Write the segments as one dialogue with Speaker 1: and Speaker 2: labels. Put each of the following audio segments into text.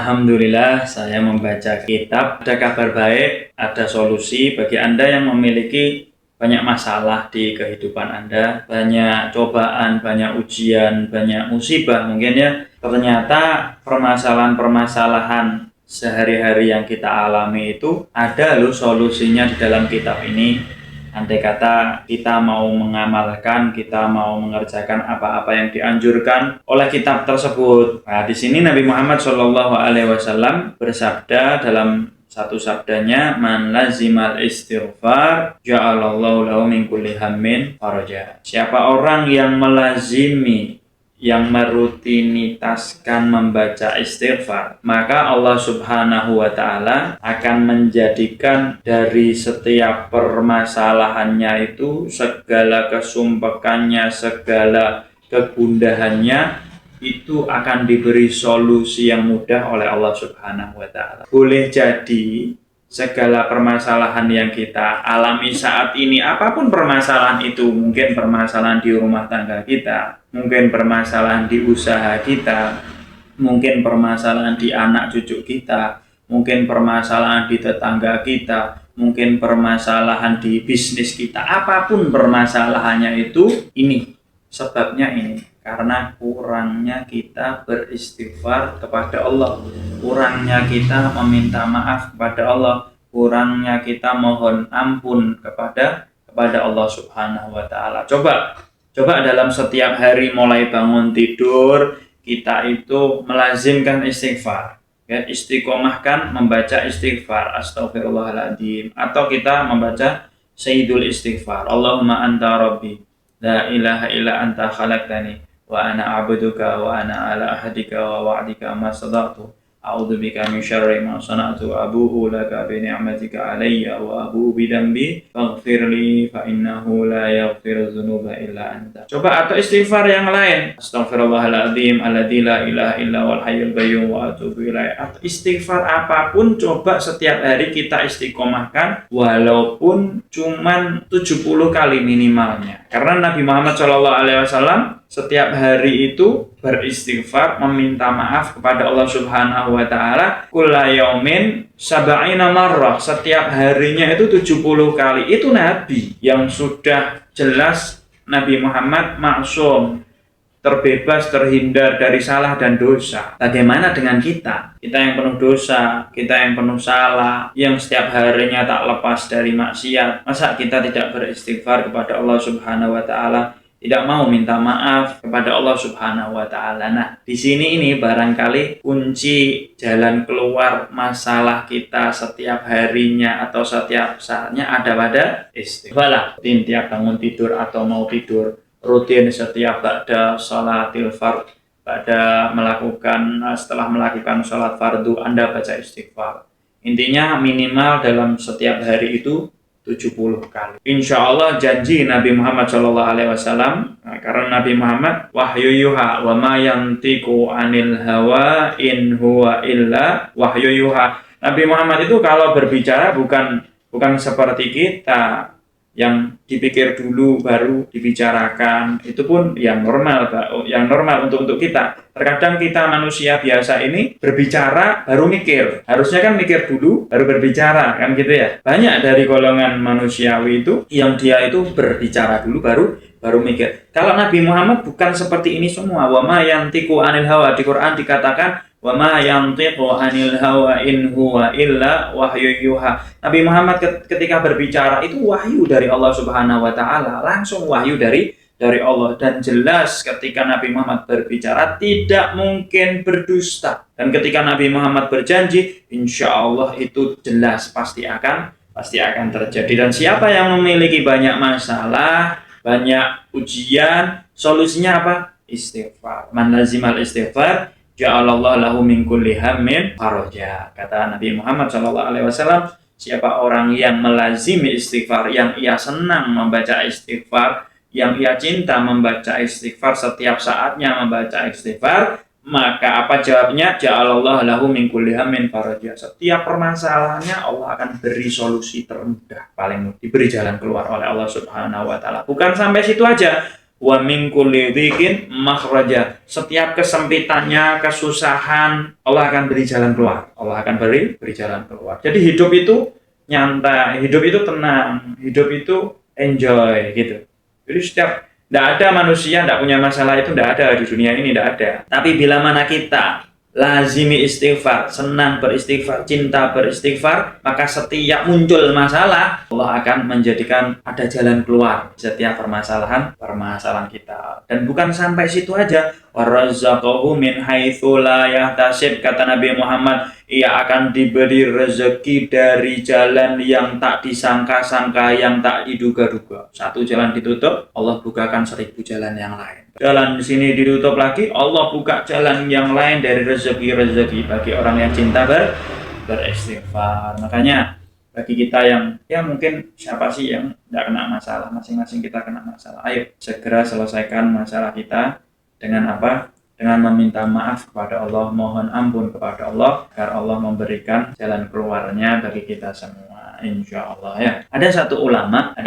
Speaker 1: Alhamdulillah saya membaca kitab. Ada kabar baik, ada solusi bagi Anda yang memiliki banyak masalah di kehidupan Anda, banyak cobaan, banyak ujian, banyak musibah mungkin ya. Ternyata permasalahan-permasalahan sehari-hari yang kita alami itu ada loh solusinya di dalam kitab ini. Andai kata kita mau mengamalkan, kita mau mengerjakan apa-apa yang dianjurkan oleh kitab tersebut. Nah, di sini Nabi Muhammad SAW bersabda dalam satu sabdanya, "Man lazimal istighfar, ja'alallahu lahu min kulli hammin faraja." Siapa orang yang melazimi, yang merutinitaskan membaca istighfar, maka Allah Subhanahu wa Ta'ala akan menjadikan dari setiap permasalahannya itu, segala kesumpekannya, segala kegundahannya itu akan diberi solusi yang mudah oleh Allah Subhanahu wa Ta'ala. Boleh jadi segala permasalahan yang kita alami saat ini, apapun permasalahan itu, mungkin permasalahan di rumah tangga kita, mungkin permasalahan di usaha kita, mungkin permasalahan di anak cucu kita, mungkin permasalahan di tetangga kita, mungkin permasalahan di bisnis kita, apapun permasalahannya itu, ini sebabnya ini karena kurangnya kita beristighfar kepada Allah, kurangnya kita meminta maaf kepada Allah, kurangnya kita mohon ampun kepada Allah Subhanahu wa Ta'ala. Coba dalam setiap hari mulai bangun tidur kita itu melazimkan istighfar, ya, istiqomahkan membaca istighfar, astagfirullahaladzim, atau kita membaca sayyidul istighfar, Allahumma anta rabbi la ilaha illa anta khalaqtani wa ana a'buduka wa ana ala ahdika wa wa'dika ma sadaqtu a'udzu bika min syarri ma sana'tu abu'u laka bi ni'matika alayya wa abu'u bi dambi faghfirli fa innahu la yaghfiru dzunuba illa anta. Coba atau istighfar yang lain, astaghfirullahaladzim alladzi la ilaha illa wal hayyul qayyum wa atubu ilaih. Atau istighfar apapun coba setiap hari kita istiqomahkan walaupun cuman 70 kali minimalnya. Karena Nabi Muhammad SAW setiap hari itu beristighfar, meminta maaf kepada Allah Subhanahu wa Ta'ala kulla yaumin sab'ina marrah, setiap harinya itu 70 kali. Itu Nabi yang sudah jelas Nabi Muhammad maksum, terbebas, terhindar dari salah dan dosa. Bagaimana dengan kita? Kita yang penuh dosa, kita yang penuh salah, yang setiap harinya tak lepas dari maksiat. Masa kita tidak beristighfar kepada Allah Subhanahu wa Ta'ala, tidak mau minta maaf kepada Allah Subhanahu wa Ta'ala? Nah, di sini ini barangkali kunci jalan keluar masalah kita setiap harinya atau setiap saatnya ada pada istighfar. Tiap bangun tidur atau mau tidur, rutin setiap ba'da sholatil fard, setelah melakukan sholat fardu Anda baca istighfar. Intinya minimal dalam setiap hari itu 70 kali. Insya Allah janji Nabi Muhammad SAW, karena Nabi Muhammad wahyu yuha wa ma yantiqu anil hawa in huwa illa wahyu yuha. Nabi Muhammad itu kalau berbicara bukan seperti kita yang dipikir dulu baru dibicarakan. Itu pun yang normal untuk kita. Terkadang kita manusia biasa ini berbicara baru mikir. Harusnya kan mikir dulu baru berbicara, kan gitu ya. Banyak dari golongan manusiawi itu yang dia itu berbicara dulu baru mikir. Kalau Nabi Muhammad bukan seperti ini semua. Wa ma yantiqu anil hawa, di Quran dikatakan wa ma yantiqu anil hawa in huwa illa wahyu yuha. Nabi Muhammad ketika berbicara itu wahyu dari Allah Subhanahu wa Ta'ala, langsung wahyu dari Allah. Dan jelas ketika Nabi Muhammad berbicara tidak mungkin berdusta. Dan ketika Nabi Muhammad berjanji, insya Allah itu jelas pasti akan terjadi. Dan siapa yang memiliki banyak masalah, banyak ujian, solusinya apa? Istighfar. Man lazimal istighfar, ja'alallahu lahu min kulli hammin faraja. Kata Nabi Muhammad SAW, siapa orang yang melazimi istighfar, yang ia senang membaca istighfar, yang ia cinta membaca istighfar, setiap saatnya membaca istighfar, maka apa jawabnya? Ja'alallahu lahu min kulli hammin faraja. Setiap permasalahannya Allah akan beri solusi termudah, paling mudah, diberi jalan keluar oleh Allah Subhanahu wa Ta'ala. Bukan sampai situ aja. wa min kulli dhiqin makhraja. Setiap kesempitannya, kesusahan, Allah akan beri jalan keluar. Allah akan beri jalan keluar. Jadi hidup itu nyantai, hidup itu tenang, hidup itu enjoy gitu. Jadi tidak ada manusia tidak punya masalah, itu tidak ada di dunia ini, tidak ada. Tapi bila mana kita lazimi istighfar, senang beristighfar, cinta beristighfar, maka setiap muncul masalah, Allah akan menjadikan ada jalan keluar setiap permasalahan kita. Dan bukan sampai situ aja, warzaqahu min haitsu la yahtasib, kata Nabi Muhammad, ia akan diberi rezeki dari jalan yang tak disangka-sangka, yang tak diduga-duga. Satu jalan ditutup, Allah bukakan 1000 jalan yang lain. Jalan di sini ditutup lagi, Allah buka jalan yang lain dari rezeki bagi orang yang cinta beristighfar. Makanya bagi kita yang mungkin siapa sih yang tidak kena masalah, masing-masing kita kena masalah. Ayo segera selesaikan masalah kita dengan apa? Dengan meminta maaf kepada Allah, mohon ampun kepada Allah agar Allah memberikan jalan keluarnya bagi kita semua, insya Allah ya. Ada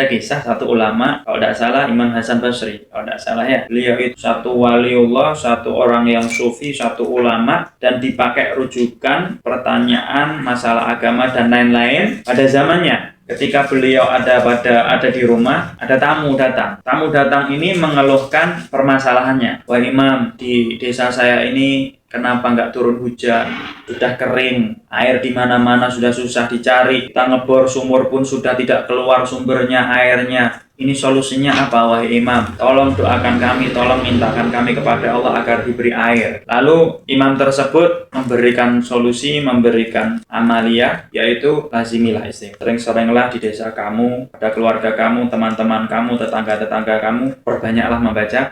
Speaker 1: kisah satu ulama, kalau tidak salah Imam Hasan Basri, kalau tidak salah ya, beliau itu satu waliullah, satu orang yang sufi, satu ulama, dan dipakai rujukan pertanyaan masalah agama dan lain-lain pada zamannya. Ketika beliau ada di rumah, ada tamu datang. Tamu datang ini mengeluhkan permasalahannya. Wah Imam, di desa saya ini kenapa nggak turun hujan? Sudah kering, air di mana-mana sudah susah dicari. Kita ngebor sumur pun sudah tidak keluar sumbernya, airnya. Ini solusinya apa wahai Imam? Tolong doakan kami, tolong mintakan kami kepada Allah agar diberi air. Lalu imam tersebut memberikan solusi, memberikan amalia, yaitu lazimilah istighfar. Sering-seringlah di desa kamu, pada keluarga kamu, teman-teman kamu, tetangga-tetangga kamu, perbanyaklah membaca.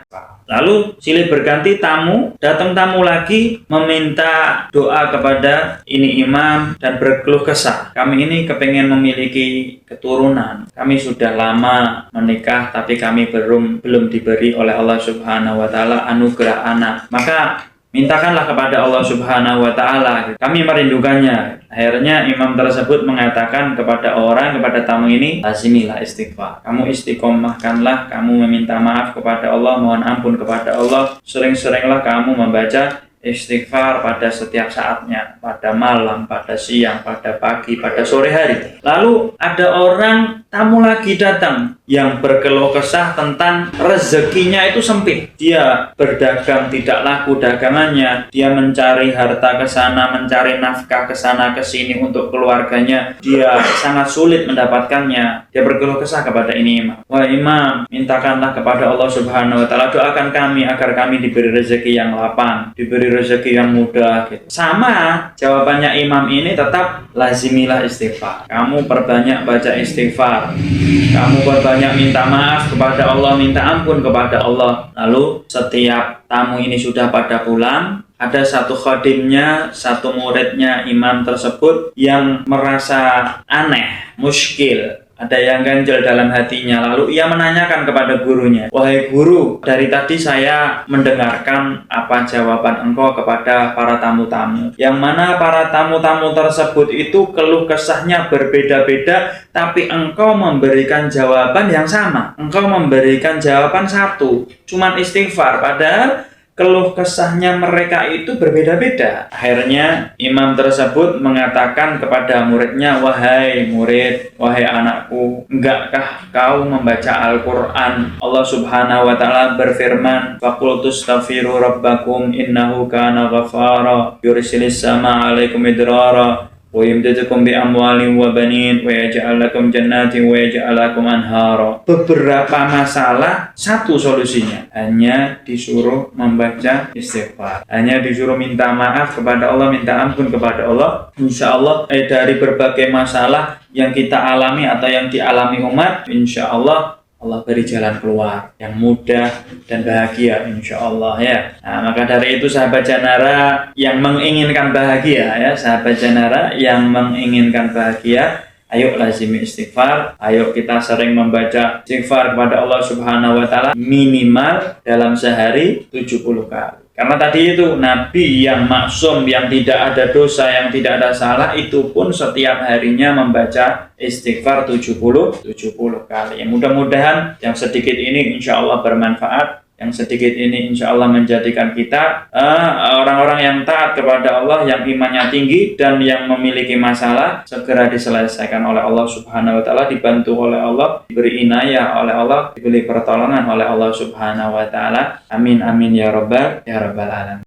Speaker 1: Lalu silih berganti datang tamu lagi meminta doa kepada ini imam dan berkeluh kesah. Kami ini kepengen memiliki keturunan. Kami sudah lama menikah tapi kami belum diberi oleh Allah Subhanahu wa taala anugerah anak. Maka mintakanlah kepada Allah Subhanahu wa taala. Kami merindukannya. Akhirnya imam tersebut mengatakan kepada tamu ini, lazimilah istighfar. Kamu istiqomahkanlah, kamu meminta maaf kepada Allah, mohon ampun kepada Allah. Sering-seringlah kamu membaca istighfar pada setiap saatnya, pada malam, pada siang, pada pagi, pada sore hari. Lalu ada orang tamu lagi datang yang berkeluh kesah tentang rezekinya itu sempit. Dia berdagang tidak laku dagangannya, dia mencari harta ke sana, mencari nafkah ke sana ke sini untuk keluarganya. Dia sangat sulit mendapatkannya. Dia berkeluh kesah kepada ini imam. Wah imam, mintakanlah kepada Allah Subhanahu wa taala, doakan kami agar kami diberi rezeki yang lapang, diberi rezeki yang mudah gitu. Sama jawabannya imam ini tetap lazimilah istighfar. Kamu perbanyak baca istighfar, kamu perbanyak minta maaf kepada Allah, minta ampun kepada Allah. Lalu setiap tamu ini sudah pada pulang, ada satu khadimnya, satu muridnya imam tersebut yang merasa aneh, muskil, ada yang ganjel dalam hatinya. Lalu ia menanyakan kepada gurunya, wahai guru, dari tadi saya mendengarkan apa jawaban engkau kepada para tamu-tamu, yang mana para tamu-tamu tersebut itu keluh kesahnya berbeda-beda, tapi engkau memberikan jawaban yang sama. Engkau memberikan jawaban satu, cuman istighfar, padahal keluh kesahnya mereka itu berbeda-beda. Akhirnya imam tersebut mengatakan kepada muridnya, wahai murid, wahai anakku, enggakah kau membaca Al-Quran? Allah Subhanahu wa ta'ala berfirman, faqul tustaghfiru rabbakum innahu kana ghafara yursilis sama alaikum idrara wa yumdidukum bi amwalin wa banin wa yaj'al lakum jannatin wa yaj'al lakum anhara. Beberapa masalah, satu solusinya, hanya disuruh membaca istighfar, hanya disuruh minta maaf kepada Allah, minta ampun kepada Allah. Insya Allah dari berbagai masalah yang kita alami atau yang dialami umat, insya Allah Allah beri jalan keluar yang mudah dan bahagia, insya Allah ya. Nah, maka dari itu sahabat Janara yang menginginkan bahagia ya, sahabat Janara yang menginginkan bahagia, ayo lazimi istighfar, ayo kita sering membaca istighfar kepada Allah Subhanahu wa ta'ala minimal dalam sehari 70 kali. Karena tadi itu Nabi yang maksum, yang tidak ada dosa, yang tidak ada salah, itu pun setiap harinya membaca istighfar 70 kali. Mudah-mudahan yang sedikit ini insya Allah bermanfaat. Yang sedikit ini insya Allah menjadikan kita orang-orang yang taat kepada Allah, yang imannya tinggi, dan yang memiliki masalah segera diselesaikan oleh Allah Subhanahu wa Ta'ala, dibantu oleh Allah, diberi inayah oleh Allah, diberi pertolongan oleh Allah Subhanahu wa Ta'ala. Amin amin ya rabbal alamin.